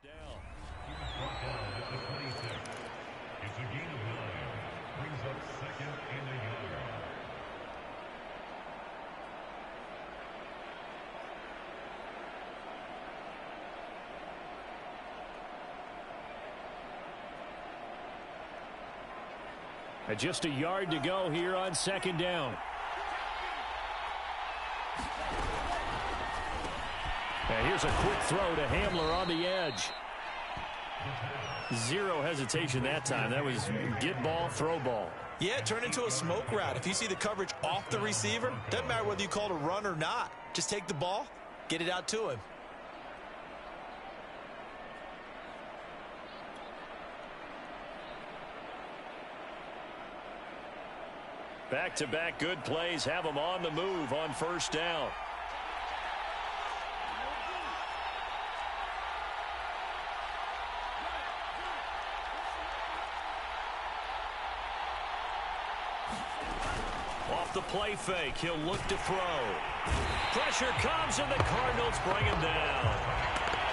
Down. He was brought down at the 26. It's a gain of 9. Brings up second and a yard. And just a yard to go here on second down. And here's a quick throw to Hamler on the edge. Zero hesitation that time. That was get ball, throw ball. Yeah, turn into a smoke route. If you see the coverage off the receiver, doesn't matter whether you call it a run or not. Just take the ball, get it out to him. Back-to-back good plays have them on the move on first down. Off the play fake, he'll look to throw. Pressure comes and the Cardinals bring him down.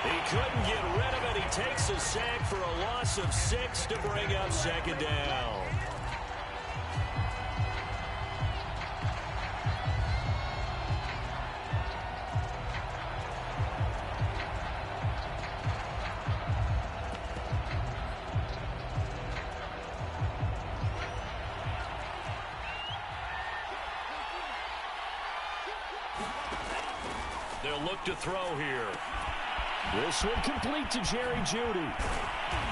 He couldn't get rid of it. He takes a sack for a loss of 6 to bring up second down. They'll look to throw here. This one complete to Jerry Jeudy.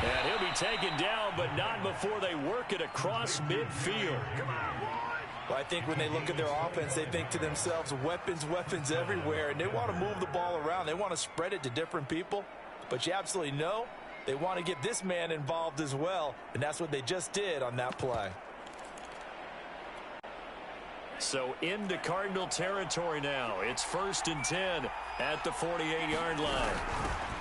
And he'll be taken down, but not before they work it across midfield. Well, I think when they look at their offense, they think to themselves, weapons, weapons everywhere, and they want to move the ball around. They want to spread it to different people, but you absolutely know they want to get this man involved as well, and that's what they just did on that play. So into Cardinal territory now. It's 1st and 10 at the 48-yard line.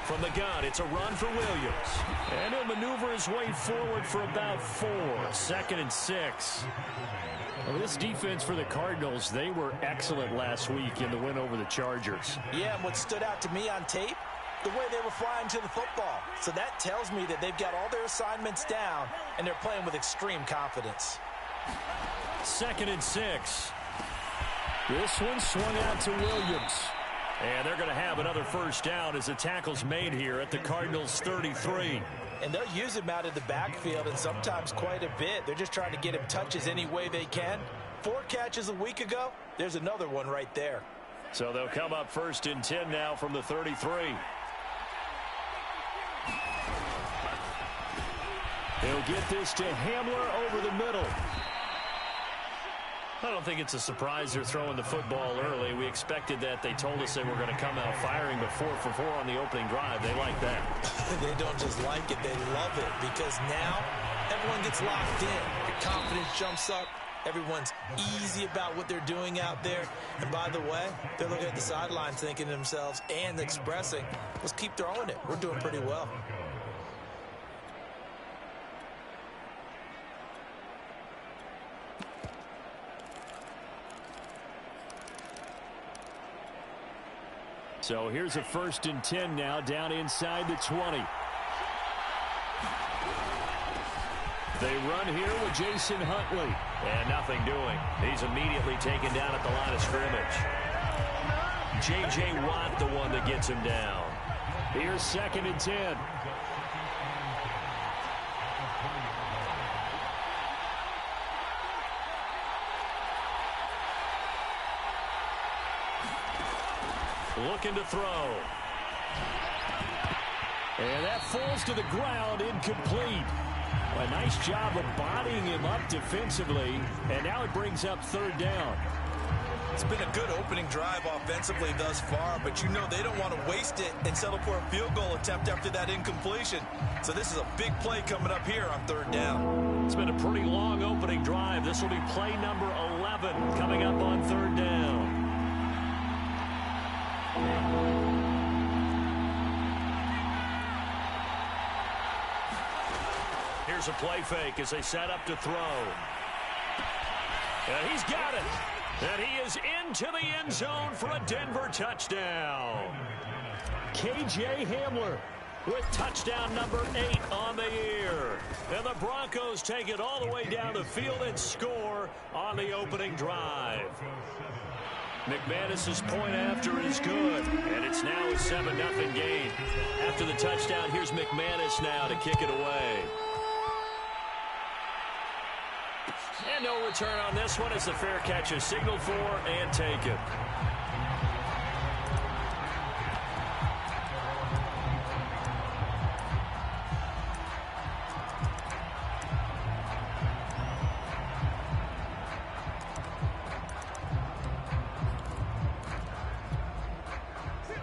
From the gun, it's a run for Williams. And he'll maneuver his way forward for about 4. 2nd and 6. Well, this defense for the Cardinals, they were excellent last week in the win over the Chargers. Yeah, and what stood out to me on tape, the way they were flying to the football. So that tells me that they've got all their assignments down, and they're playing with extreme confidence. 2nd and 6. This one swung out to Williams. And they're going to have another first down as the tackle's made here at the Cardinals' 33. And they'll use him out of the backfield, and sometimes quite a bit. They're just trying to get him touches any way they can. 4 catches a week ago. There's another one right there. So they'll come up 1st and 10 now from the 33. He'll get this to Hamler over the middle. I don't think it's a surprise they're throwing the football early. We expected that. They told us they were going to come out firing, but 4 for 4 on the opening drive. They like that. They don't just like it, they love it, because now everyone gets locked in. The confidence jumps up. Everyone's easy about what they're doing out there. And by the way, they're looking at the sidelines thinking to themselves and expressing, let's keep throwing it. We're doing pretty well. So here's a 1st and 10 now down inside the 20. They run here with Jason Huntley. And nothing doing. He's immediately taken down at the line of scrimmage. J.J. Watt, the one that gets him down. Here's 2nd and 10. Looking to throw. And that falls to the ground, incomplete. A nice job of bodying him up defensively, and now it brings up 3rd down. It's been a good opening drive offensively thus far, but you know they don't want to waste it and settle for a field goal attempt after that incompletion. So this is a big play coming up here on 3rd down. It's been a pretty long opening drive. This will be play number 11 coming up on 3rd down. Here's a play fake as they set up to throw. And he's got it. And he is into the end zone for a Denver touchdown. K.J. Hamler with touchdown number 8 on the year. And the Broncos take it all the way down the field and score on the opening drive. McManus's point after is good, and it's now a 7-0 game. After the touchdown, here's McManus now to kick it away. And no return on this one as the fair catch is signaled for and taken.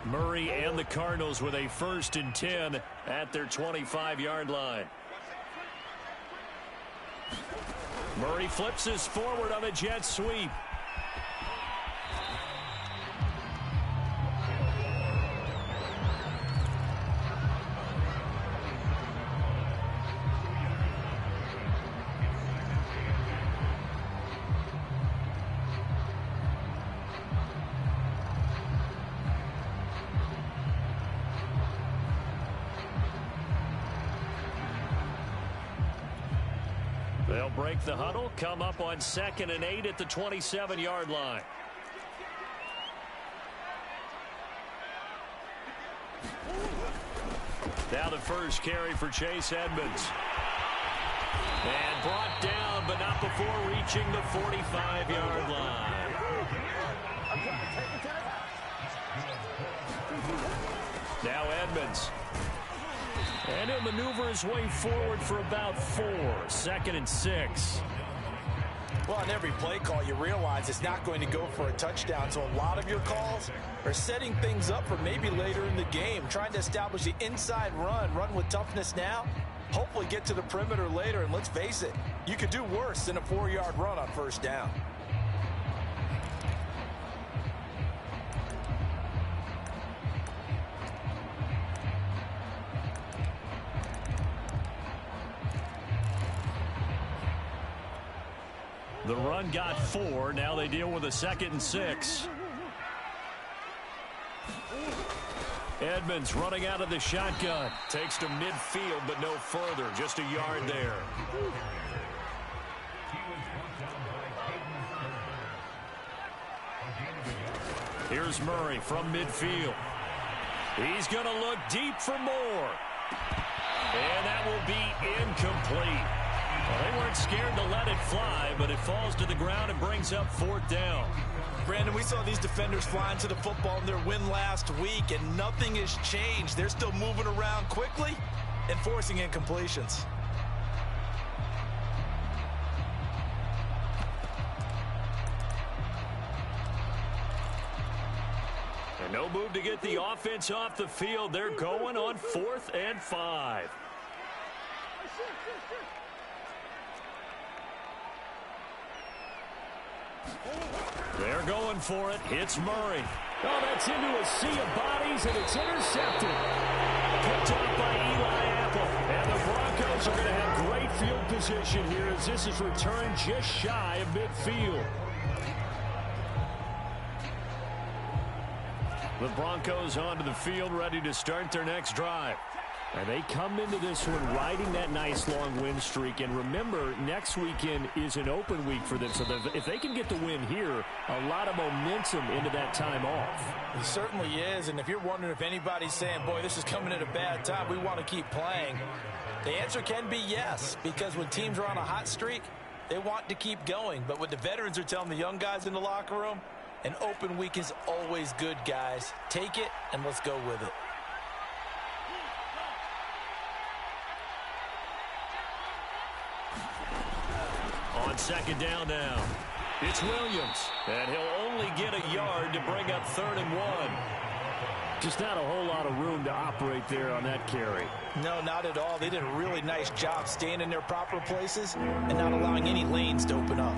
Murray and the Cardinals with a 1st and 10 at their 25-yard line. Murray flips his forward on a jet sweep. They'll break the huddle, come up on 2nd and 8 at the 27-yard line. Now the first carry for Chase Edmonds. And brought down, but not before reaching the 45-yard line. Now Edmonds. And he'll maneuver his way forward for about 4. 2nd and 6. Well, on every play call, you realize it's not going to go for a touchdown. So a lot of your calls are setting things up for maybe later in the game, trying to establish the inside run with toughness now, hopefully get to the perimeter later. And let's face it, you could do worse than a 4-yard run on 1st down. The run got 4. Now they deal with a 2nd and 6. Edmonds running out of the shotgun. Takes to midfield, but no further. Just a yard there. Here's Murray from midfield. He's going to look deep for more. And that will be incomplete. Well, they weren't scared to let it fly, but it falls to the ground and brings up 4th down. Brandon, we saw these defenders flying to the football in their win last week, and nothing has changed. They're still moving around quickly and forcing incompletions. And no move to get the offense off the field. They're going on 4th and 5. They're going for it. It's Murray. Oh, that's into a sea of bodies, and it's intercepted. Picked up by Eli Apple. And the Broncos are going to have great field position here as this is returned just shy of midfield. The Broncos onto the field, ready to start their next drive. And they come into this one riding that nice long win streak. And remember, next weekend is an open week for them. So if they can get the win here, a lot of momentum into that time off. It certainly is. And if you're wondering if anybody's saying, boy, this is coming at a bad time, we want to keep playing, the answer can be yes. Because when teams are on a hot streak, they want to keep going. But what the veterans are telling the young guys in the locker room, an open week is always good, guys. Take it and let's go with it. On 2nd down now, it's Williams, and he'll only get a yard to bring up 3rd and 1. Just not a whole lot of room to operate there on that carry. No, not at all. They did a really nice job staying in their proper places and not allowing any lanes to open up.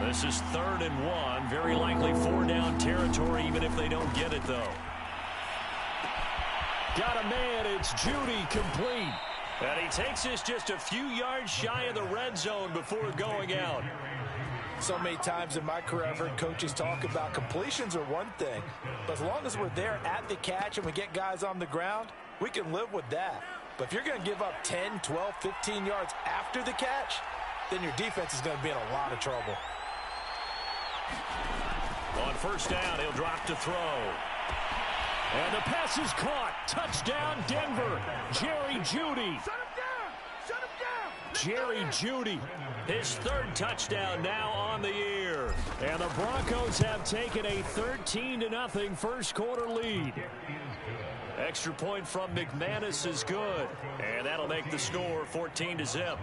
This is 3rd and 1, very likely 4-down territory, even if they don't get it, though. Got a man, it's Judy, complete. And he takes this just a few yards shy of the red zone before going out. So many times in my career, I've heard coaches talk about completions are one thing, but as long as we're there at the catch and we get guys on the ground, we can live with that. But if you're going to give up 10, 12, 15 yards after the catch, then your defense is going to be in a lot of trouble. On first down, he'll drop to throw. And the pass is caught. Touchdown, Denver. Jerry Jeudy. Jerry Jeudy. His third touchdown now on the year. And the Broncos have taken a 13-0 first quarter lead. Extra point from McManus is good. And that'll make the score 14-0.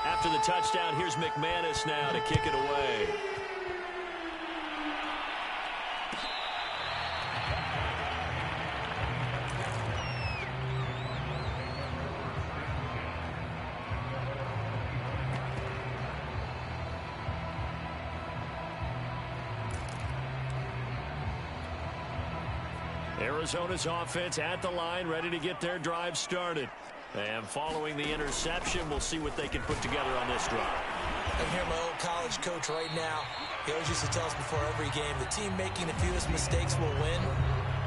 After the touchdown, here's McManus now to kick it away. Arizona's offense at the line, ready to get their drive started. And following the interception, we'll see what they can put together on this drive. I hear my old college coach right now. He always used to tell us before every game, the team making the fewest mistakes will win.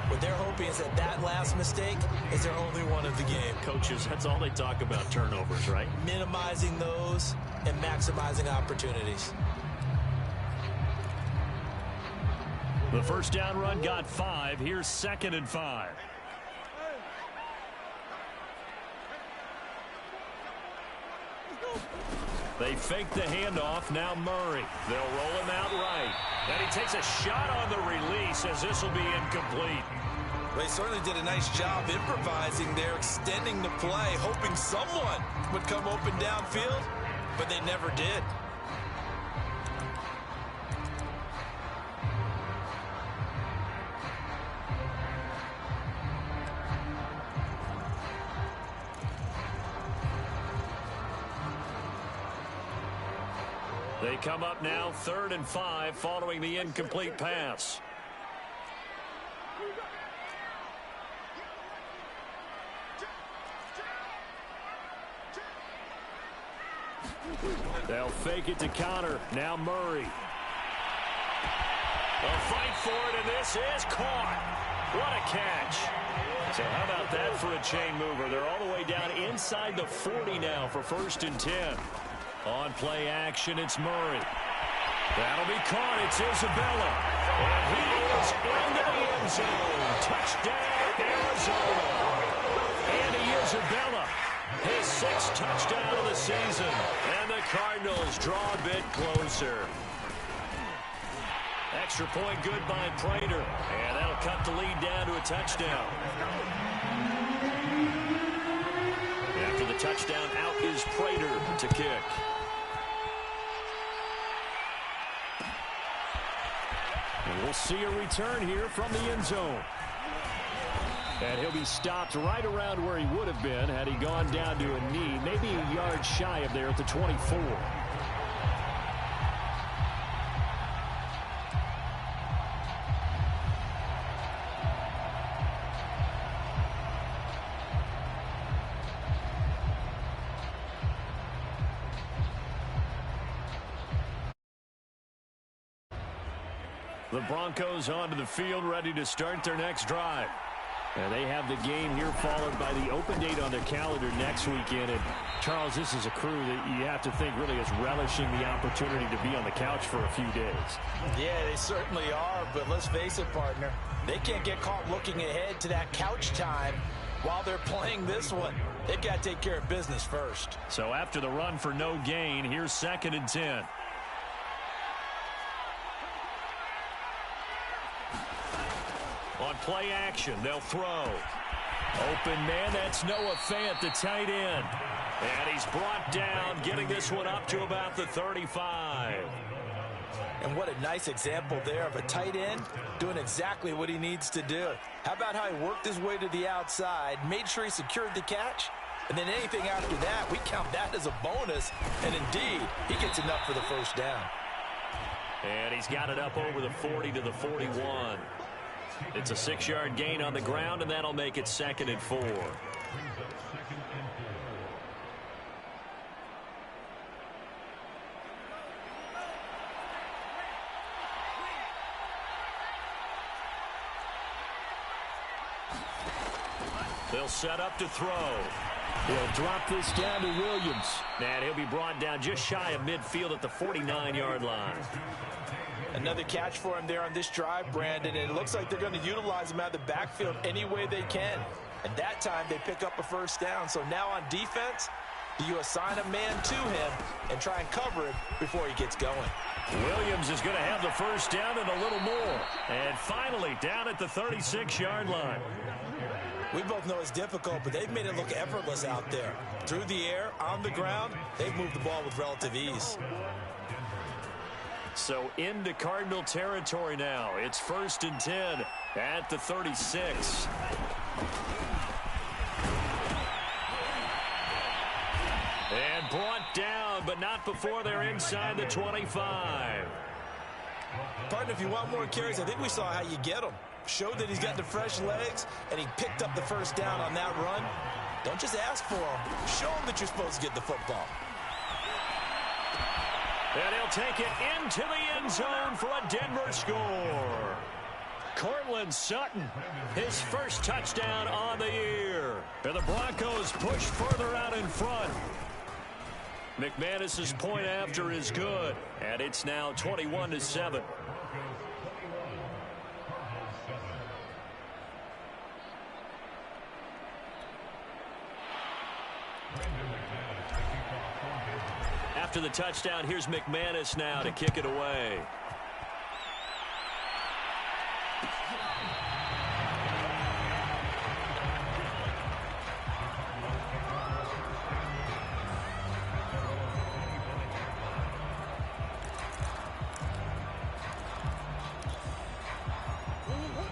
What they're hoping is that that last mistake is their only one of the game. Coaches, that's all they talk about, turnovers, right? Minimizing those and maximizing opportunities. The first down run got 5. Here's 2nd and 5. They fake the handoff. Now Murray. They'll roll him out right. And he takes a shot on the release as this will be incomplete. Well, he certainly did a nice job improvising there, extending the play, hoping someone would come open downfield, but they never did. They come up now 3rd and 5 following the incomplete pass. They'll fake it to Connor. Now Murray. They'll fight for it, and this is caught. What a catch. So how about that for a chain mover? They're all the way down inside the 40 now for 1st and 10. On play action, it's Murray. That'll be caught. It's Isabella. And he is into the end zone. Touchdown, Arizona. Andy Isabella, his 6th touchdown of the season. And the Cardinals draw a bit closer. Extra point good by Prater. And that'll cut the lead down to a touchdown. After the touchdown, out is Prater to kick. And we'll see a return here from the end zone. And he'll be stopped right around where he would have been had he gone down to a knee, maybe a yard shy of there at the 24. The Broncos onto the field, ready to start their next drive. And they have the game here followed by the open date on their calendar next weekend. And, Charles, this is a crew that you have to think really is relishing the opportunity to be on the couch for a few days. Yeah, they certainly are, but let's face it, partner. They can't get caught looking ahead to that couch time while they're playing this one. They've got to take care of business first. So after the run for no gain, here's 2nd and 10. On play action, they'll throw. Open man, that's Noah Fant, the tight end. And he's brought down, getting this one up to about the 35. And what a nice example there of a tight end doing exactly what he needs to do. How about how he worked his way to the outside, made sure he secured the catch, and then anything after that, we count that as a bonus. And indeed, he gets enough for the first down. And he's got it up over the 40 to the 41. It's a 6-yard gain on the ground, and that'll make it 2nd and 4. They'll set up to throw. They'll drop this down to Williams. And he'll be brought down just shy of midfield at the 49-yard line. Another catch for him there on this drive, Brandon, and it looks like they're going to utilize him out of the backfield any way they can. And that time they pick up a first down. So now on defense, do you assign a man to him and try and cover him before he gets going? Williams is going to have the first down and a little more. And finally down at the 36-yard line. We both know it's difficult, but they've made it look effortless out there. Through the air, on the ground, they've moved the ball with relative ease. So into Cardinal territory now. It's 1st and 10 at the 36. And brought down, but not before they're inside the 25. Partner, if you want more carries, I think we saw how you get them. Showed that he's got the fresh legs, and he picked up the first down on that run. Don't just ask for him. Show him that you're supposed to get the football. And he'll take it into the end zone for a Denver score. Cortland Sutton, his first touchdown on the year. And the Broncos push further out in front. McManus's point after is good. And it's now 21-7. After the touchdown, here's McManus now to kick it away.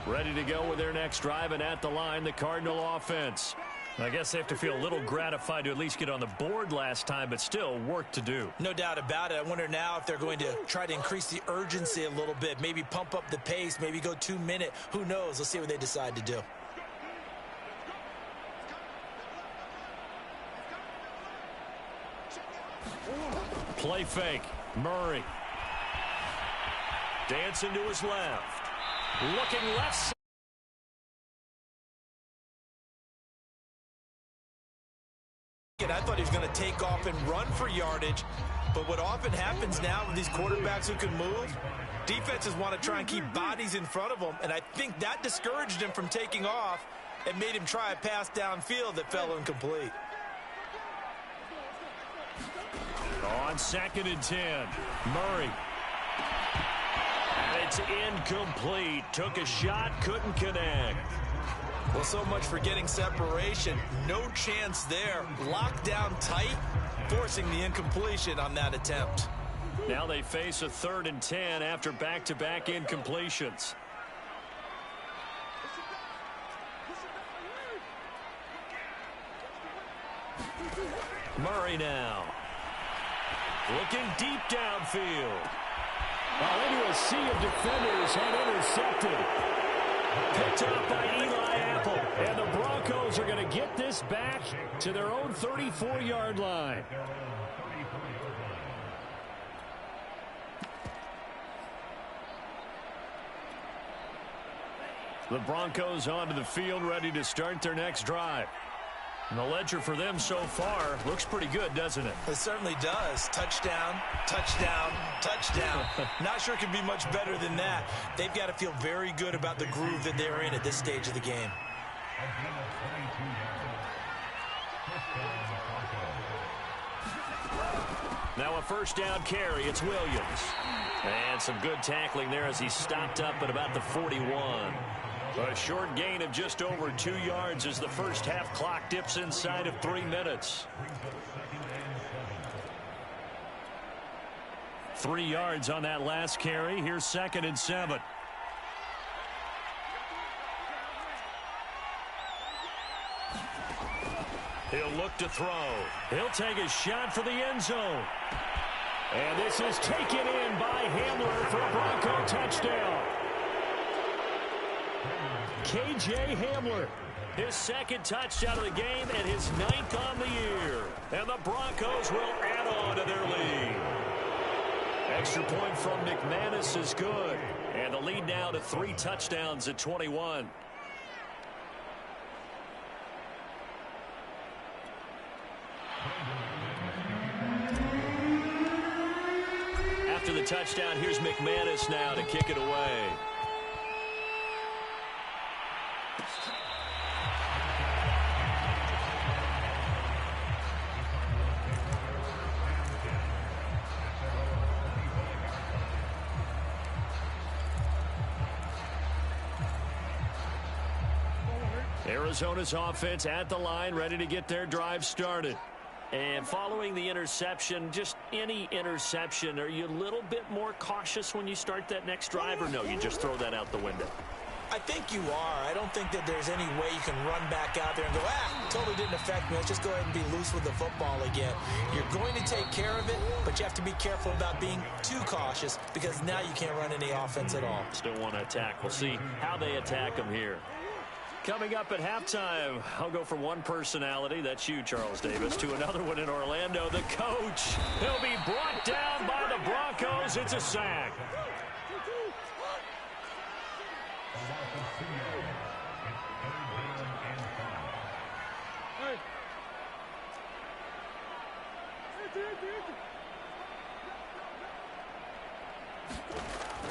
Ready to go with their next drive, and at the line, the Cardinal offense. I guess they have to feel a little gratified to at least get on the board last time, but still work to do. No doubt about it. I wonder now if they're going to try to increase the urgency a little bit, maybe pump up the pace, maybe go 2-minute. Who knows? Let's see what they decide to do. Play fake. Murray. Dancing to his left. Looking left side. I thought he was going to take off and run for yardage, but what often happens now with these quarterbacks who can move, defenses want to try and keep bodies in front of them, and I think that discouraged him from taking off and made him try a pass downfield that fell incomplete. On 2nd and 10, Murray. And it's incomplete. Took a shot, couldn't connect. Well, so much for getting separation. No chance there. Locked down tight, forcing the incompletion on that attempt. Now they face a 3rd and 10 after back-to-back incompletions. Murray now. Looking deep downfield. Into a sea of defenders and intercepted. Picked up by Eli Apple. And the Broncos are going to get this back to their own 34-yard line. The Broncos onto the field, ready to start their next drive. And the ledger for them so far looks pretty good, doesn't it? It certainly does. Touchdown, touchdown, touchdown. Not sure it can be much better than that. They've got to feel very good about the groove that they're in at this stage of the game. Now a first down carry. It's Williams. And some good tackling there as he stopped up at about the 41. A short gain of just over 2 yards as the first half clock dips inside of 3 minutes. 3 yards on that last carry. Here's 2nd and 7. He'll look to throw. He'll take a shot for the end zone. And this is taken in by Hamler for a Bronco touchdown. K.J. Hamler. His 2nd touchdown of the game and his 9th on the year. And the Broncos will add on to their lead. Extra point from McManus is good. And the lead now to 3 touchdowns at 21. touchdown. Here's McManus now to kick it away. Arizona's offense at the line, ready to get their drive started. And following the interception, just any interception, are you a little bit more cautious when you start that next drive, or no, you just throw that out the window? I think you are. I don't think that there's any way you can run back out there and go, totally didn't affect me. Let's just go ahead and be loose with the football again. You're going to take care of it, but you have to be careful about being too cautious because now you can't run any offense at all. Still want to attack. We'll see how they attack them here. Coming up at halftime, I'll go from one personality, that's you, Charles Davis, to another one in Orlando, the coach. He'll be brought down by the Broncos. It's a sack.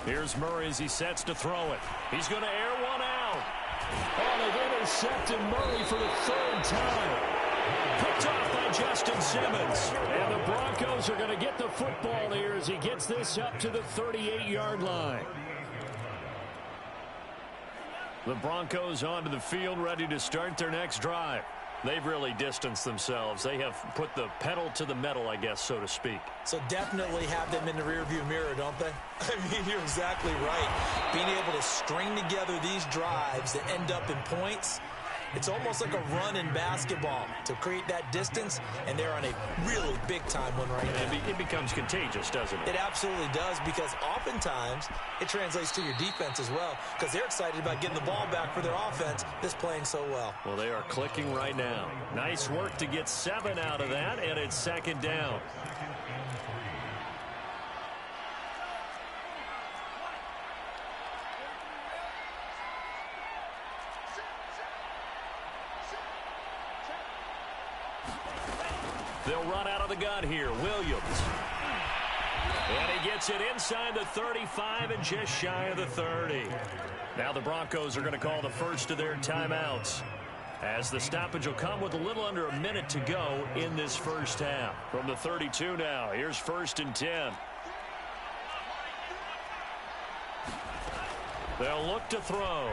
Here's Murray as he sets to throw it. He's going to air one out. Oh, they've intercepted Murray for the third time. Picked off by Justin Simmons. And the Broncos are going to get the football here as he gets this up to the 38-yard line. The Broncos onto the field, ready to start their next drive. They've really distanced themselves. They have put the pedal to the metal, I guess, so to speak. So definitely have them in the rearview mirror, don't they? I mean, you're exactly right. Being able to string together these drives that end up in points, it's almost like a run in basketball to create that distance, and they're on a really big-time one right now. It becomes contagious, doesn't it? It absolutely does, because oftentimes it translates to your defense as well, because they're excited about getting the ball back for their offense that's playing so well. Well, they are clicking right now. Nice work to get 7 out of that, and it's second down. They'll run out of the gun here. Williams. And he gets it inside the 35 and just shy of the 30. Now the Broncos are going to call the first of their timeouts, as the stoppage will come with a little under a minute to go in this first half. From the 32 now, here's 1st and 10. They'll look to throw.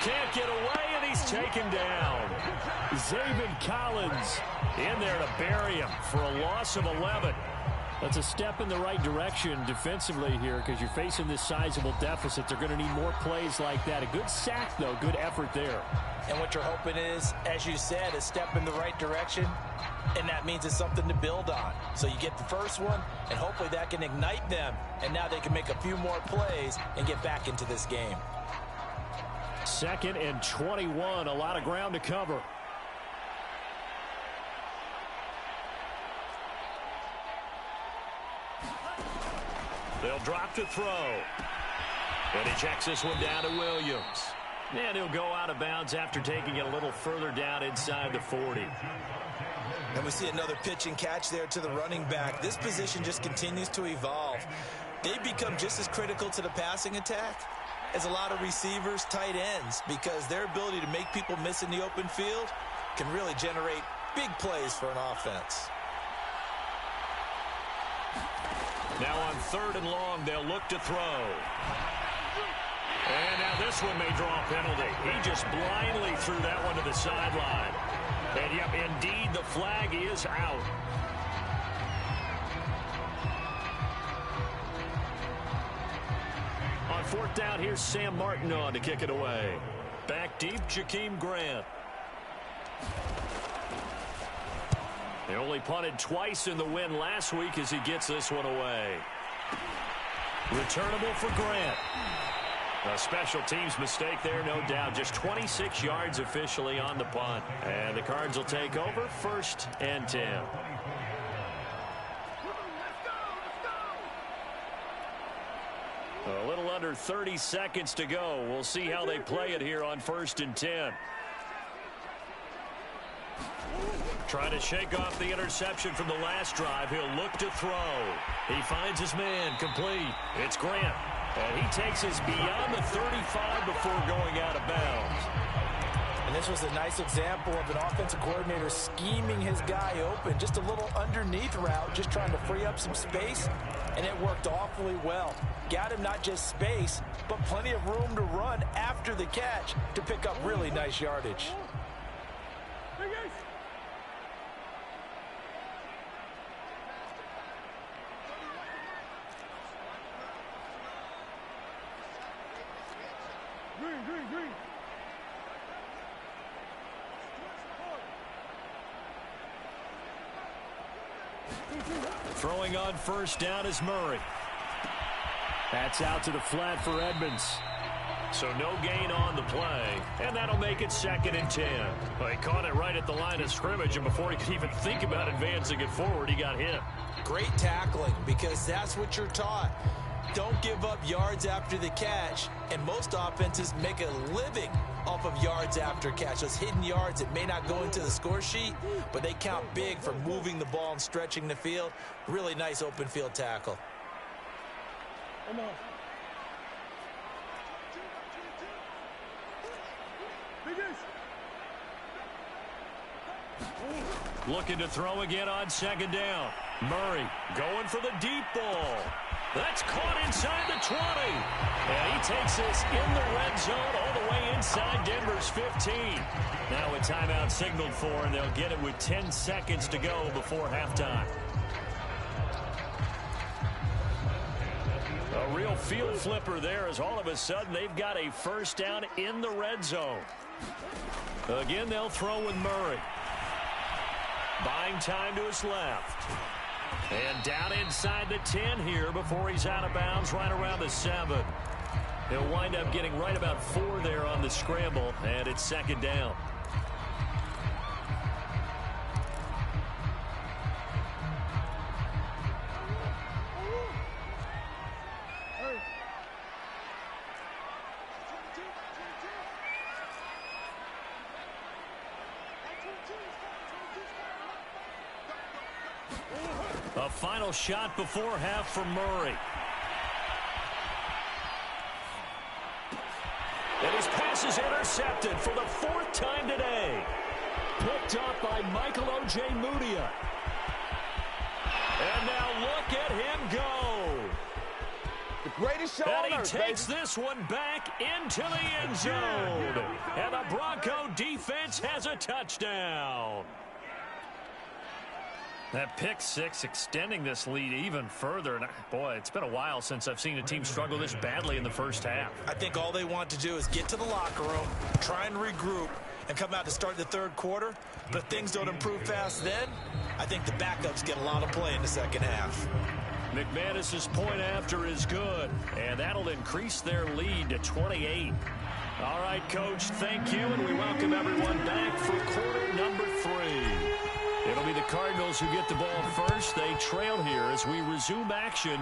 Can't get away, and he's taken down. Zaven Collins in there to bury him for a loss of 11. That's a step in the right direction defensively here, because you're facing this sizable deficit. They're going to need more plays like that. A good sack, though. Good effort there. And what you're hoping is, as you said, a step in the right direction, and that means it's something to build on. So you get the first one, and hopefully that can ignite them, and now they can make a few more plays and get back into this game. 2nd and 21, a lot of ground to cover. They'll drop to throw. And he checks this one down to Williams. And he'll go out of bounds after taking it a little further down inside the 40. And we see another pitch and catch there to the running back. This position just continues to evolve. They become just as critical to the passing attack as a lot of receivers, tight ends, because their ability to make people miss in the open field can really generate big plays for an offense. Now on 3rd and long, they'll look to throw. And now this one may draw a penalty. He just blindly threw that one to the sideline. And yep, indeed, the flag is out. On 4th down, here's Sam Martin on to kick it away. Back deep, Jakeem Grant. They only punted twice in the win last week as he gets this one away. Returnable for Grant. A special teams mistake there, no doubt. Just 26 yards officially on the punt. And the Cards will take over, 1st and 10. A little under 30 seconds to go. We'll see how they play it here on 1st and 10. Trying to shake off the interception from the last drive. He'll look to throw. He finds his man, complete. It's Grant. And he takes us beyond the 35 before going out of bounds. And this was a nice example of an offensive coordinator scheming his guy open. Just a little underneath route, just trying to free up some space. And it worked awfully well. Got him not just space, but plenty of room to run after the catch to pick up really nice yardage. Throwing on first down is Murray. That's out to the flat for Edmonds. So no gain on the play, and that'll make it 2nd and 10. Well, he caught it right at the line of scrimmage, and before he could even think about advancing it forward, he got hit. Great tackling, because that's what you're taught. Don't give up yards after the catch, and most offenses make a living off of yards after catch. Those hidden yards that may not go into the score sheet, but they count big for moving the ball and stretching the field. Really nice open field tackle. Looking to throw again on 2nd down. Murray going for the deep ball. That's caught inside the 20. And he takes this in the red zone all the way inside Denver's 15. Now a timeout signaled for, and they'll get it with 10 seconds to go before halftime. A real field flipper there, as all of a sudden they've got a first down in the red zone. Again, they'll throw with Murray. Buying time to his left. And down inside the 10 here before he's out of bounds, right around the 7. He'll wind up getting right about 4 there on the scramble, and it's 2nd down. A final shot before half from Murray. And his pass is intercepted for the 4th time today. Picked up by Michael O.J. Mudia. And now look at him go. The greatest show on And earth, he takes this one back into the end zone. And the Bronco defense has a touchdown. That pick 6 extending this lead even further. And boy, it's been a while since I've seen a team struggle this badly in the first half. I think all they want to do is get to the locker room, try and regroup, and come out to start the 3rd quarter. But if things don't improve fast then, I think the backups get a lot of play in the 2nd half. McManus's point after is good, and that'll increase their lead to 28. All right, Coach, thank you, and we welcome everyone back for quarter number 3. It'll be the Cardinals who get the ball first. They trail here as we resume action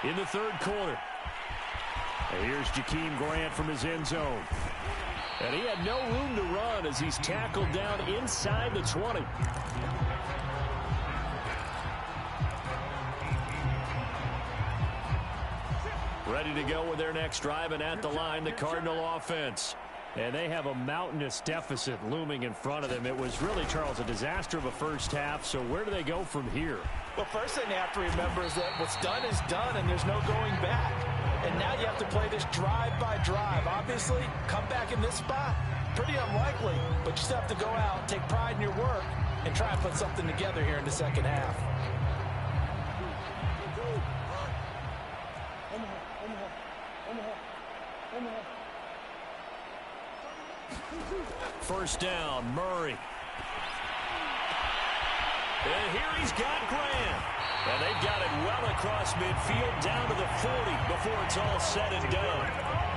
in the 3rd quarter. And here's Jakeem Grant from his end zone. And he had no room to run as he's tackled down inside the 20. Ready to go with their next drive, and at the line, the Cardinal offense. And they have a mountainous deficit looming in front of them. It was really, Charles, a disaster of a first half. So where do they go from here? Well, first thing they have to remember is that what's done is done, and there's no going back. And now you have to play this drive by drive. Obviously, come back in this spot, pretty unlikely. But you still have to go out, take pride in your work, and try and put something together here in the 2nd half. First down, Murray. And here he's got Grant. And they've got it well across midfield down to the 40 before it's all said and done.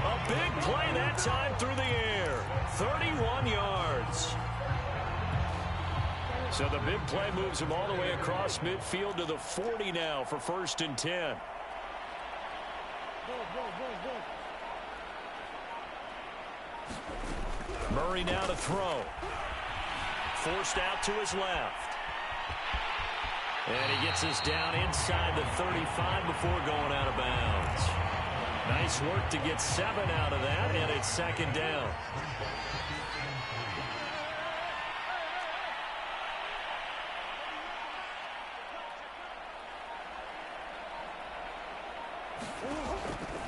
A big play that time through the air. 31 yards. So the big play moves him all the way across midfield to the 40 now for 1st and 10. Murray now to throw. forced out to his left. And he gets us down inside the 35 before going out of bounds. Nice work to get 7 out of that, and it's second down.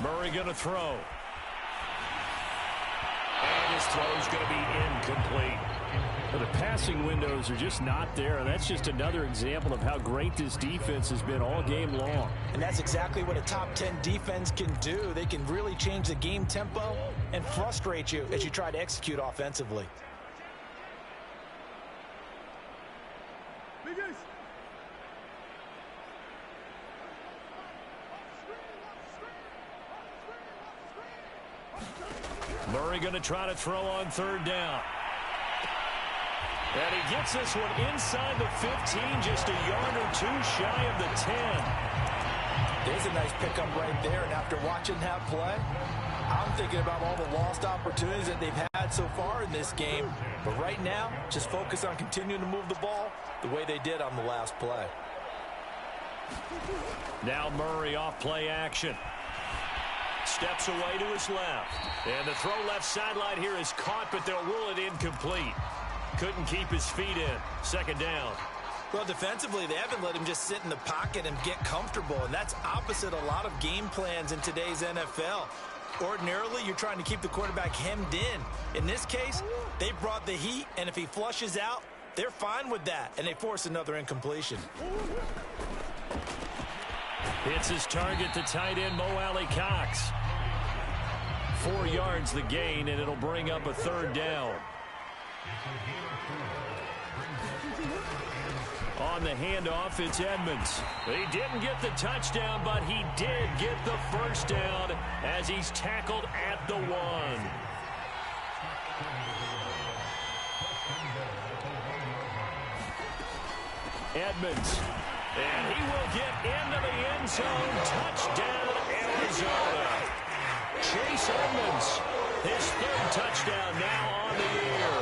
Murray going to throw. And his throw's going to be incomplete. Well, the passing windows are just not there, and that's just another example of how great this defense has been all game long. And that's exactly what a top 10 defense can do. They can really change the game tempo and frustrate you as you try to execute offensively. Murray going to try to throw on third down. And he gets this one inside the 15, just a yard or two shy of the 10. There's a nice pickup right there, and after watching that play, I'm thinking about all the lost opportunities that they've had so far in this game. But right now, just focus on continuing to move the ball the way they did on the last play. Now Murray off play action. Steps away to his left. And the throw left sideline here is caught, but they'll rule it incomplete. Couldn't keep his feet in. Second down. Well, defensively, they haven't let him just sit in the pocket and get comfortable, and that's opposite a lot of game plans in today's NFL. Ordinarily, you're trying to keep the quarterback hemmed in. In this case, they brought the heat, and if he flushes out, they're fine with that, and they force another incompletion. Hits his target to tight end Mo Alley-Cox. 4 yards the gain, and it'll bring up a third down. On the handoff, it's Edmonds. He didn't get the touchdown, but he did get the first down as he's tackled at the 1. Edmonds. And he will get into the end zone. Touchdown, Arizona. Chase Edmonds, his 3rd touchdown now on the year.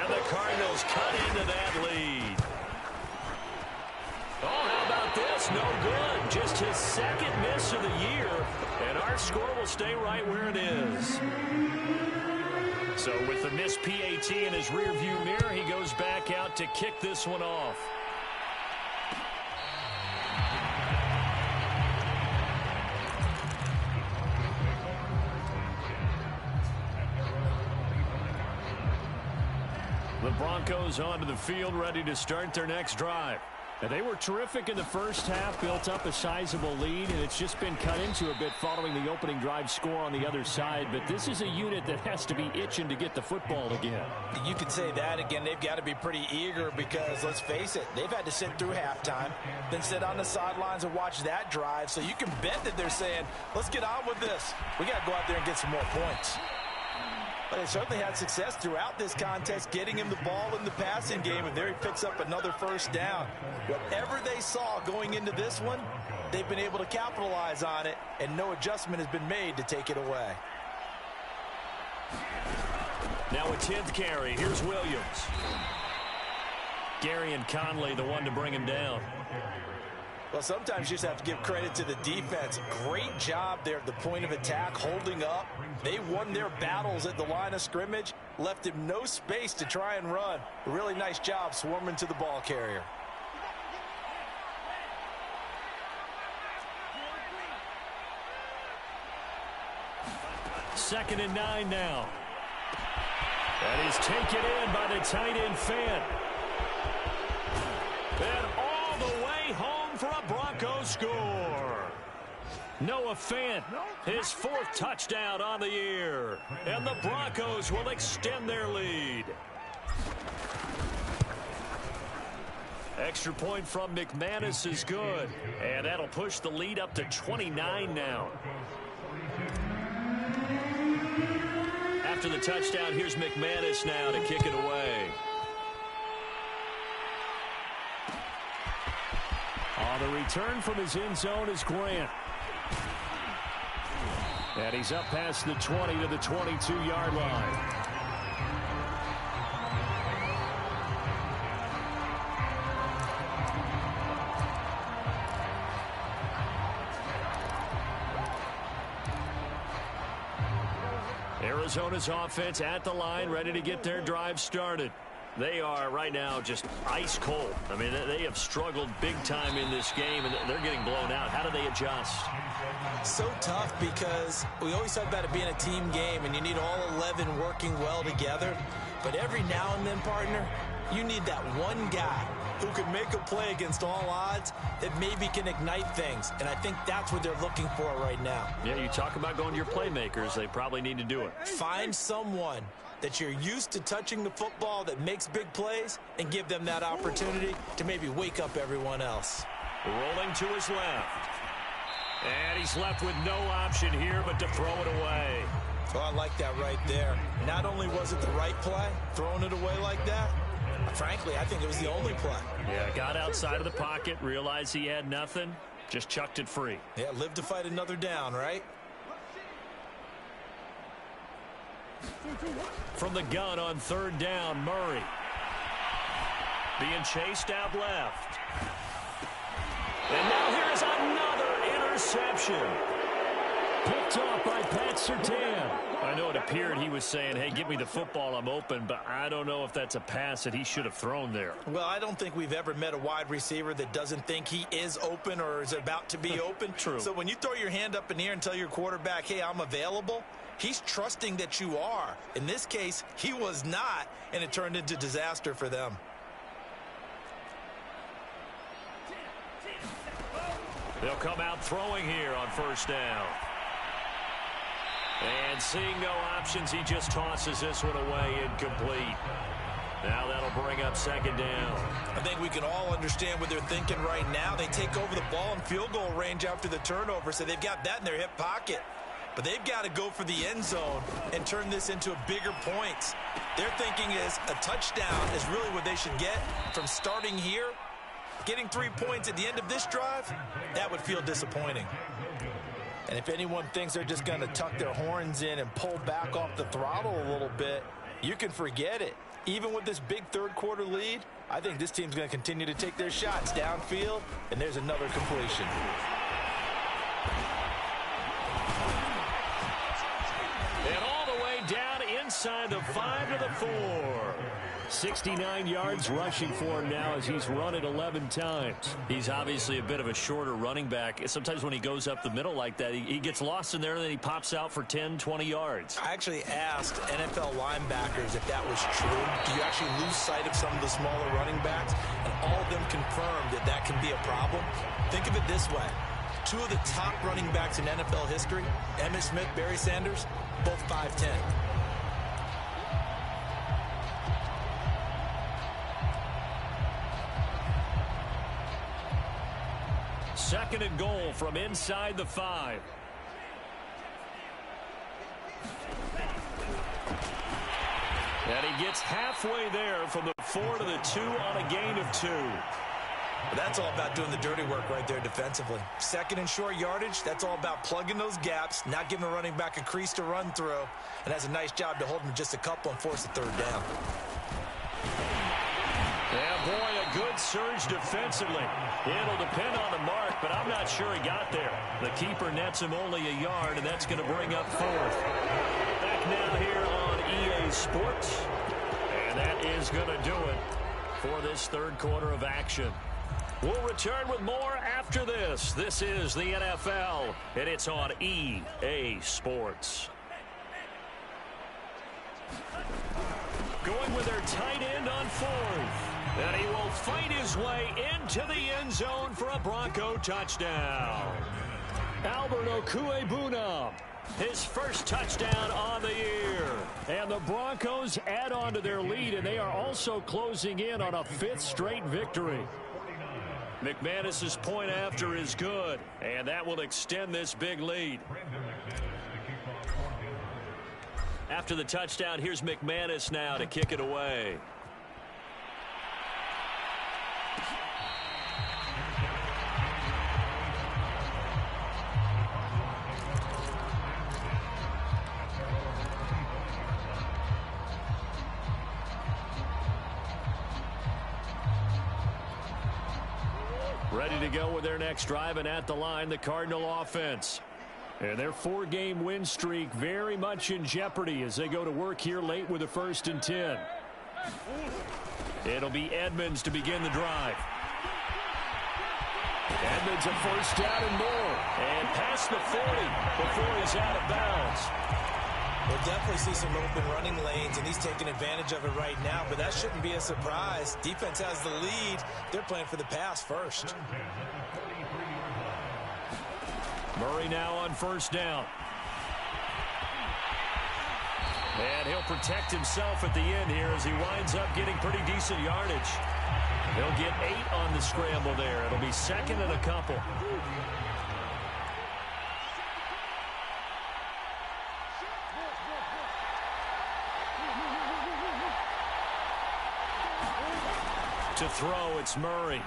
And the Cardinals cut into that lead. Oh, how about this? No good. Just his 2nd miss of the year. And our score will stay right where it is. So with the missed PAT in his rearview mirror, he goes back out to kick this one off. The Broncos onto the field, ready to start their next drive. And they were terrific in the first half, built up a sizable lead, and it's just been cut into a bit following the opening drive score on the other side. But this is a unit that has to be itching to get the football again. You could say that again. They've got to be pretty eager because, let's face it, they've had to sit through halftime, then sit on the sidelines and watch that drive. So you can bet that they're saying, let's get on with this. We got to go out there and get some more points. But they certainly had success throughout this contest, getting him the ball in the passing game, and there he picks up another first down. Whatever they saw going into this one, they've been able to capitalize on it, and no adjustment has been made to take it away. Now a 10th carry. Here's Williams. Gary and Conley, the one to bring him down. Well, sometimes you just have to give credit to the defense. Great job there at the point of attack, holding up. They won their battles at the line of scrimmage, left him no space to try and run. A really nice job swarming to the ball carrier. Second and 9 now. That is taken in by the tight end Fant. And all the way home for a Broncos score. Noah Fant, his 4th touchdown on the year. And the Broncos will extend their lead. Extra point from McManus is good. And that'll push the lead up to 29 now. After the touchdown, here's McManus now to kick it away. On the return from his end zone is Grant. And he's up past the 20 to the 22-yard line. Arizona's offense at the line, ready to get their drive started. They are right now just ice cold. I mean, they have struggled big time in this game, and they're getting blown out. How do they adjust? So tough because we always talk about it being a team game, and you need all 11 working well together. But every now and then, partner, you need that one guy who can make a play against all odds that maybe can ignite things. And I think that's what they're looking for right now. Yeah, you talk about going to your playmakers. They probably need to do it. Find someone that you're used to touching the football that makes big plays and give them that opportunity to maybe wake up everyone else. Rolling to his left. And he's left with no option here but to throw it away. Oh, I like that right there. Not only was it the right play, throwing it away like that, frankly, I think it was the only play. Yeah, got outside of the pocket, realized he had nothing, just chucked it free. Yeah, live to fight another down, right? From the gun on third down, Murray. Being chased out left. And now here's another interception. Picked off by Pat Surtain. I know it appeared he was saying, hey, give me the football, I'm open, but I don't know if that's a pass that he should have thrown there. Well, I don't think we've ever met a wide receiver that doesn't think he is open or is about to be open. True. So when you throw your hand up in the air and tell your quarterback, hey, I'm available, he's trusting that you are. In this case, he was not, and it turned into disaster for them. They'll come out throwing here on first down. And seeing no options, he just tosses this one away incomplete. Now that'll bring up second down. I think we can all understand what they're thinking right now. They take over the ball in field goal range after the turnover, so they've got that in their hip pocket. But they've got to go for the end zone and turn this into bigger points. Their thinking is a touchdown is really what they should get from starting here. Getting 3 points at the end of this drive, that would feel disappointing. And if anyone thinks they're just going to tuck their horns in and pull back off the throttle a little bit, you can forget it. Even with this big third quarter lead, I think this team's going to continue to take their shots downfield, and there's another completion. And all the way down inside the 5 to the 4. 69 yards rushing for him now as he's run it 11 times. He's obviously a bit of a shorter running back. Sometimes when he goes up the middle like that, he gets lost in there and then he pops out for 10, 20 yards. I actually asked NFL linebackers if that was true. Do you actually lose sight of some of the smaller running backs? And all of them confirmed that that can be a problem. Think of it this way. Two of the top running backs in NFL history, Emmitt Smith, Barry Sanders, both 5'10". Second and goal from inside the 5. And he gets halfway there from the 4 to the 2 on a gain of 2. Well, that's all about doing the dirty work right there defensively. Second and short yardage, that's all about plugging those gaps, not giving a running back a crease to run through, and has a nice job to hold him just a couple and force a third down. Yeah, boy, a good surge defensively. It'll depend on the mark, but I'm not sure he got there. The keeper nets him only a yard, and that's going to bring up fourth. Back now here on EA Sports, and that is going to do it for this third quarter of action. We'll return with more after this. This is the NFL, and it's on EA Sports. Going with their tight end on fourth. And he will fight his way into the end zone for a Bronco touchdown. Albert Okwuegbunam, his first touchdown on the year. And the Broncos add on to their lead, and they are also closing in on a 5th straight victory. McManus's point after is good, and that will extend this big lead. After the touchdown, here's McManus now to kick it away. Ready to go with their next drive, and at the line, the Cardinal offense. And their 4-game win streak very much in jeopardy as they go to work here late with a 1st and 10. It'll be Edmonds to begin the drive. Edmonds a first down and more. And past the 40 before he's out of bounds. We'll definitely see some open running lanes, and he's taking advantage of it right now, but that shouldn't be a surprise. Defense has the lead. They're playing for the pass first. Murray now on first down. And he'll protect himself at the end here as he winds up getting pretty decent yardage. He'll get 8 on the scramble there. It'll be 2nd and a couple. To throw, it's Murray.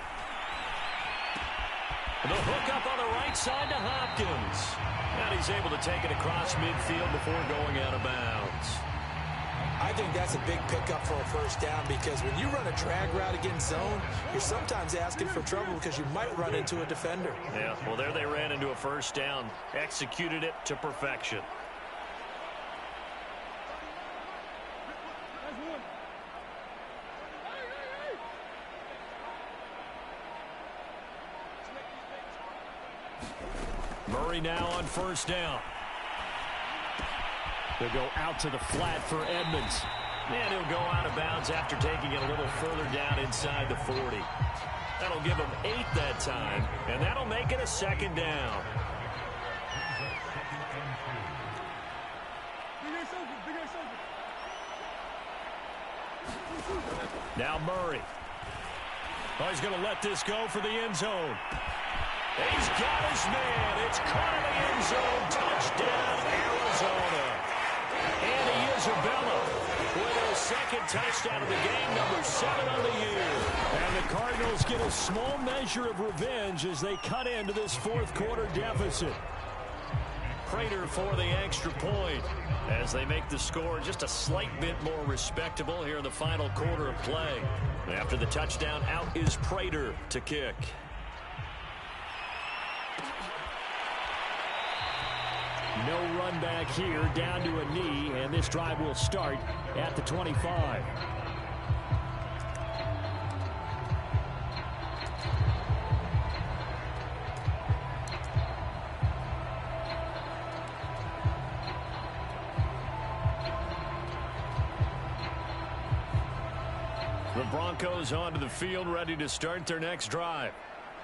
The hook up on the right side to Hopkins. And he's able to take it across midfield before going out of bounds. I think that's a big pickup for a first down because when you run a drag route against zone, you're sometimes asking for trouble because you might run into a defender. Yeah, well, there they ran into a first down. Executed it to perfection. Murray now on first down. They'll go out to the flat for Edmonds. And he'll go out of bounds after taking it a little further down inside the 40. That'll give him 8 that time, and that'll make it a 2nd down. Now Murray. Oh, he's going to let this go for the end zone. He's got his man. It's caught in the end zone. Touchdown, Arizona. Andy Isabella with a 2nd touchdown of the game, number 7 on the year. And the Cardinals get a small measure of revenge as they cut into this 4th quarter deficit. Prater for the extra point as they make the score just a slight bit more respectable here in the final quarter of play. After the touchdown, out is Prater to kick. No run back here, down to a knee, and this drive will start at the 25. The Broncos onto the field, ready to start their next drive.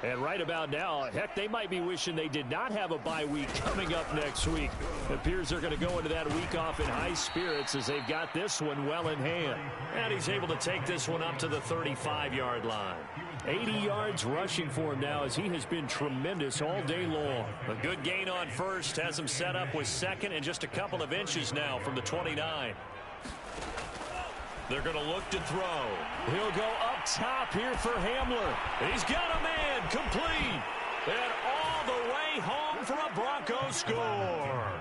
And right about now, heck, they might be wishing they did not have a bye week coming up next week. It appears they're going to go into that week off in high spirits as they've got this one well in hand. And he's able to take this one up to the 35-yard line. 80 yards rushing for him now as he has been tremendous all day long. A good gain on first has him set up with 2nd and just a couple of inches now from the 29. They're going to look to throw. He'll go up top here for Hamler. He's got a man complete. And all the way home for a Broncos score.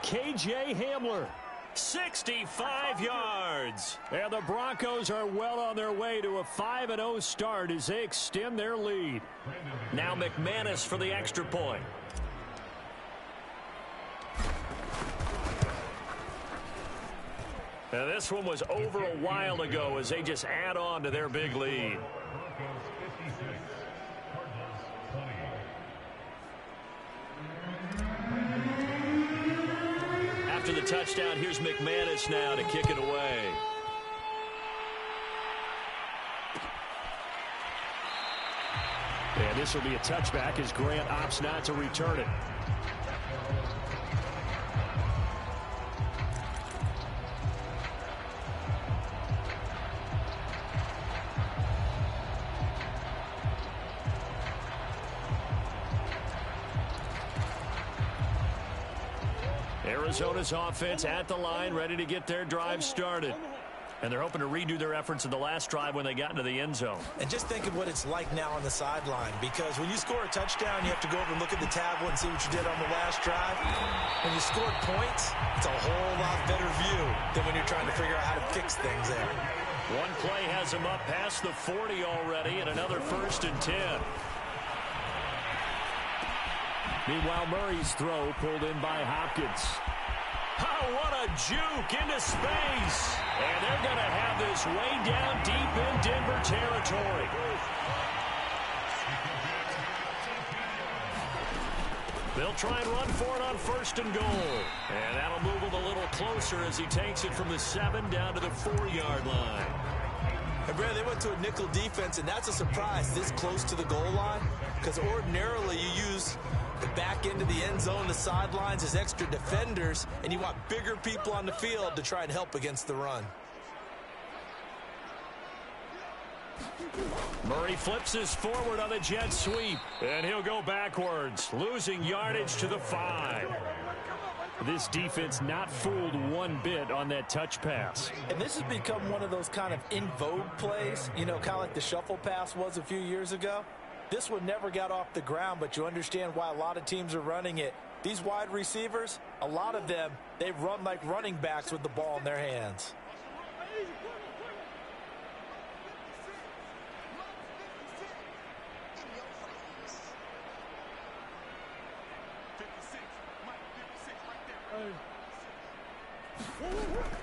KJ Hamler. 65 yards. And the Broncos are well on their way to a 5-0 start as they extend their lead. Now McManus for the extra point. Now this one was over a while ago as they just add on to their big lead. Broncos 56, Cardinals 20. After the touchdown, here's McManus now to kick it away. And this will be a touchback as Grant opts not to return it. Arizona's offense at the line, ready to get their drive started. And they're hoping to redo their efforts in the last drive when they got into the end zone. And just think of what it's like now on the sideline, because when you score a touchdown, you have to go over and look at the tablet and see what you did on the last drive. When you scored points, it's a whole lot better view than when you're trying to figure out how to fix things there. One play has them up past the 40 already, and another 1st and 10. Meanwhile, Murray's throw pulled in by Hopkins. Oh, what a juke into space. And they're going to have this way down deep in Denver territory. They'll try and run for it on 1st and goal. And that'll move him a little closer as he takes it from the 7 down to the 4-yard line. And Brad, they went to a nickel defense, and that's a surprise this close to the goal line, because ordinarily you use the back end of the end zone, the sidelines as extra defenders, and you want bigger people on the field to try and help against the run. Murray flips his forward on the jet sweep, and he'll go backwards, losing yardage to the 5. This defense not fooled one bit on that touch pass. And this has become one of those kind of in vogue plays, you know, kind of like the shuffle pass was a few years ago. This one never got off the ground, but you understand why a lot of teams are running it. These wide receivers, a lot of them, they run like running backs with the ball in their hands.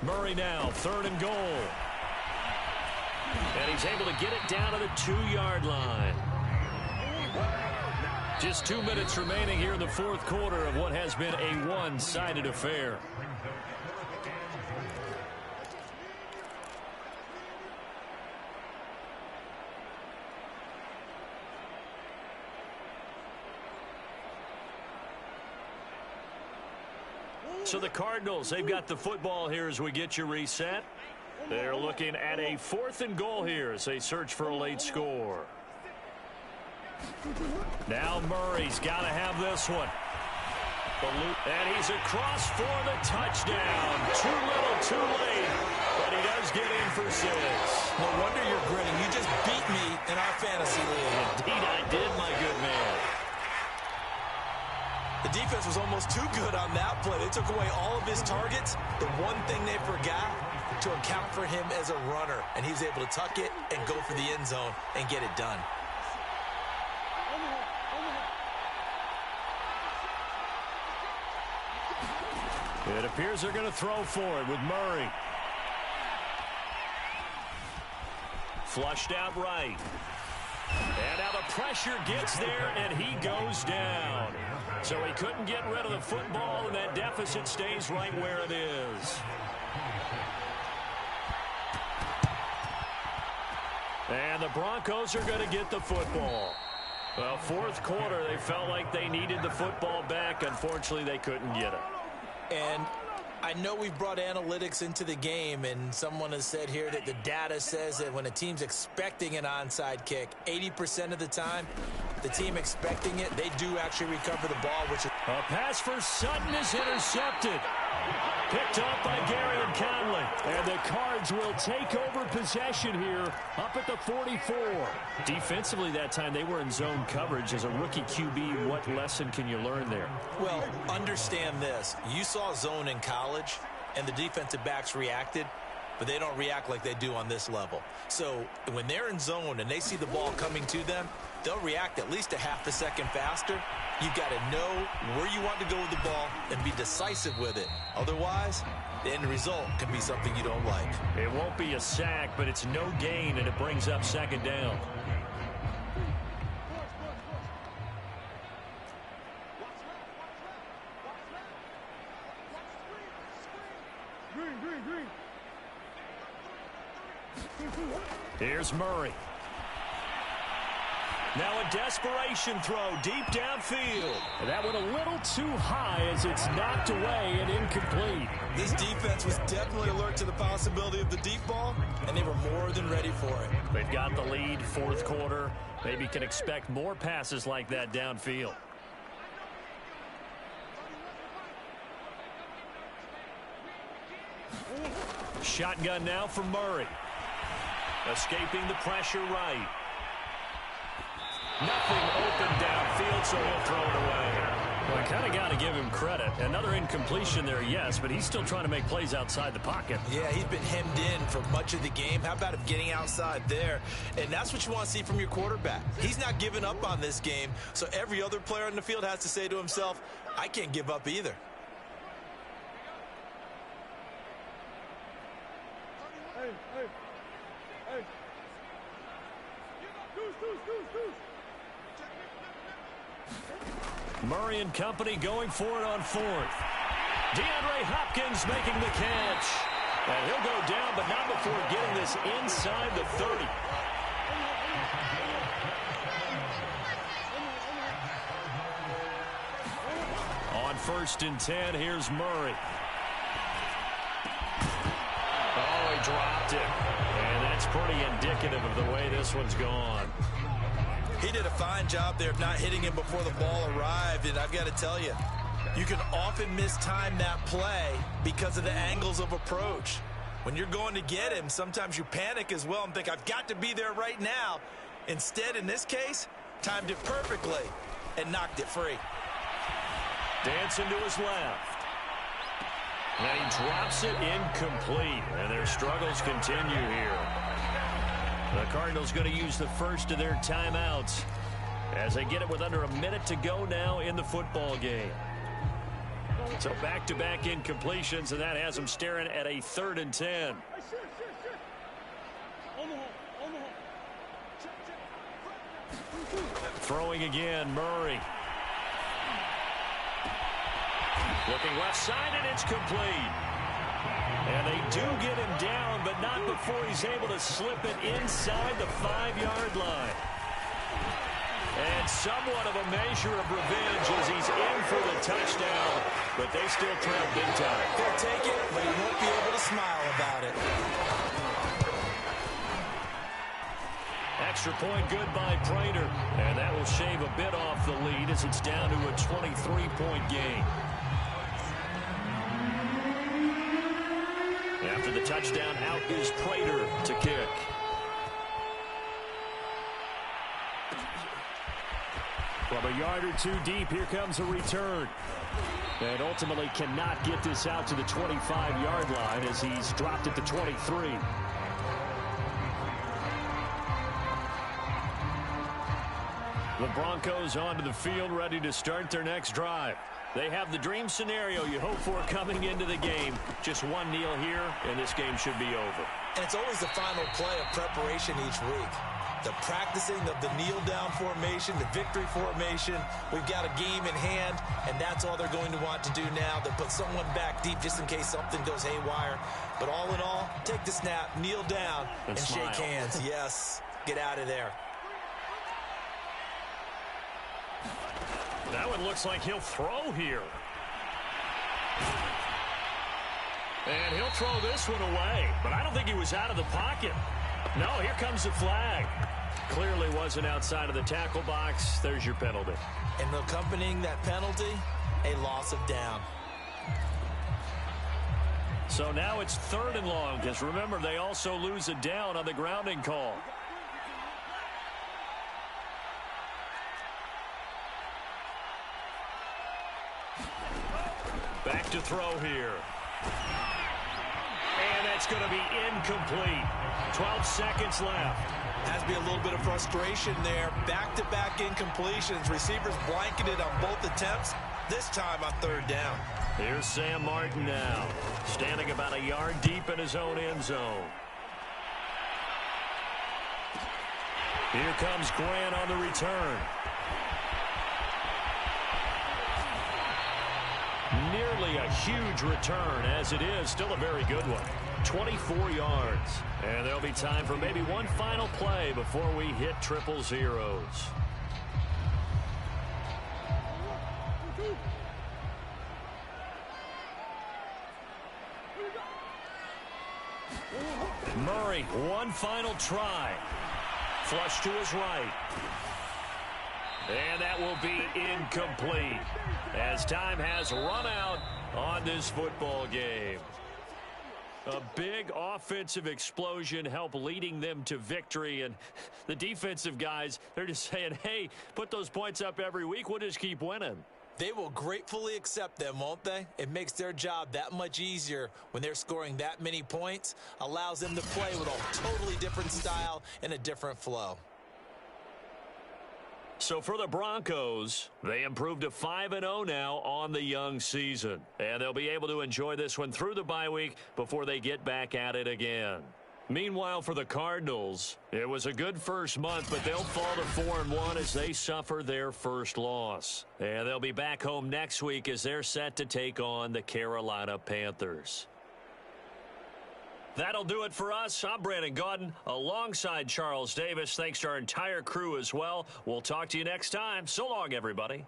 Murray now, 3rd and goal. And he's able to get it down to the 2-yard line. Just 2 minutes remaining here in the 4th quarter of what has been a one-sided affair. So the Cardinals, they've got the football here as we get you reset. They're looking at a 4th and goal here as they search for a late score. Now Murray's got to have this one. And he's across for the touchdown. Too little, too late. But he does get in for 6. No wonder you're grinning. You just beat me in our fantasy league. Indeed I did, my good man. The defense was almost too good on that play. They took away all of his targets. The one thing they forgot to account for him as a runner. And he was able to tuck it and go for the end zone and get it done. It appears they're going to throw for it with Murray. Flushed out right. And now the pressure gets there, and he goes down. So he couldn't get rid of the football, and that deficit stays right where it is. And the Broncos are going to get the football. Well, 4th quarter, they felt like they needed the football back. Unfortunately, they couldn't get it. And I know we've brought analytics into the game, and someone has said here that the data says that when a team's expecting an onside kick, 80% of the time, the team expecting it, they do actually recover the ball, which is... A pass for Sutton is intercepted. Picked off by Gary and Conley. And the Cards will take over possession here up at the 44. Defensively that time, they were in zone coverage. As a rookie QB, what lesson can you learn there? Well, understand this. You saw zone in college, and the defensive backs reacted, but they don't react like they do on this level. So when they're in zone and they see the ball coming to them, they'll react at least a half a second faster. You've got to know where you want to go with the ball and be decisive with it. Otherwise, the end result can be something you don't like. It won't be a sack, but it's no gain, and it brings up 2nd down. Here's Murray. Now a desperation throw deep downfield. And that went a little too high as it's knocked away and incomplete. This defense was definitely alert to the possibility of the deep ball, and they were more than ready for it. They've got the lead, 4th quarter. Maybe can expect more passes like that downfield. Shotgun now for Murray. Escaping the pressure right. Nothing open downfield, so he'll throw it away. Well, I kind of got to give him credit. Another incompletion there, yes, but he's still trying to make plays outside the pocket. Yeah, he's been hemmed in for much of the game. How about him getting outside there? And that's what you want to see from your quarterback. He's not giving up on this game, so every other player on the field has to say to himself, I can't give up either. Murray and company going for it on fourth. DeAndre Hopkins making the catch. And he'll go down, but not before getting this inside the 30. On 1st and 10, here's Murray. Oh, he dropped it. And that's pretty indicative of the way this one's gone. He did a fine job there of not hitting him before the ball arrived, and I've got to tell you, you can often mistime that play because of the angles of approach. When you're going to get him, sometimes you panic as well and think, I've got to be there right now. Instead, in this case, timed it perfectly and knocked it free. Dancing to his left. And he drops it incomplete, and their struggles continue here. The Cardinals going to use the first of their timeouts as they get it with under a minute to go now in the football game. So back-to-back incompletions, and that has them staring at a 3rd and 10. Throwing again, Murray. Looking left side, and it's complete. And they do get him down, but not before he's able to slip it inside the 5-yard line. And somewhat of a measure of revenge as he's in for the touchdown, but they still trail big time. He'll take it, but he won't be able to smile about it. Extra point good by Prater, and that will shave a bit off the lead as it's down to a 23-point game. After the touchdown, out is Prater to kick. From a yard or two deep, here comes a return. And ultimately cannot get this out to the 25-yard line as he's dropped at the 23. The Broncos onto the field, ready to start their next drive. They have the dream scenario you hope for coming into the game. Just one kneel here, and this game should be over. And it's always the final play of preparation each week. The practicing of the kneel-down formation, the victory formation. We've got a game in hand, and that's all they're going to want to do now. They'll put someone back deep just in case something goes haywire. But all in all, take the snap, kneel down, and shake hands. Yes, get out of there. That one looks like he'll throw here. And he'll throw this one away, but I don't think he was out of the pocket. No, here comes the flag. Clearly wasn't outside of the tackle box. There's your penalty. And accompanying that penalty, a loss of down. So now it's 3rd and long, because remember, they also lose a down on the grounding call. Back to throw here. And that's going to be incomplete. 12 seconds left. Has to be a little bit of frustration there. Back-to-back incompletions. Receivers blanketed on both attempts. This time on 3rd down. Here's Sam Martin now. Standing about a yard deep in his own end zone. Here comes Grant on the return. Nearly a huge return, as it is still a very good one. 24 yards. And there'll be time for maybe one final play before we hit triple zeros. Murray, one final try. Flush to his right. And that will be incomplete as time has run out on this football game. A big offensive explosion helped leading them to victory. And the defensive guys, they're just saying, hey, put those points up every week. We'll just keep winning. They will gratefully accept them, won't they? It makes their job that much easier when they're scoring that many points, allows them to play with a totally different style and a different flow. So for the Broncos, they improved to 5-0 now on the young season. And they'll be able to enjoy this one through the bye week before they get back at it again. Meanwhile, for the Cardinals, it was a good first month, but they'll fall to 4-1 as they suffer their first loss. And they'll be back home next week as they're set to take on the Carolina Panthers. That'll do it for us. I'm Brandon Gaudin alongside Charles Davis. Thanks to our entire crew as well. We'll talk to you next time. So long, everybody.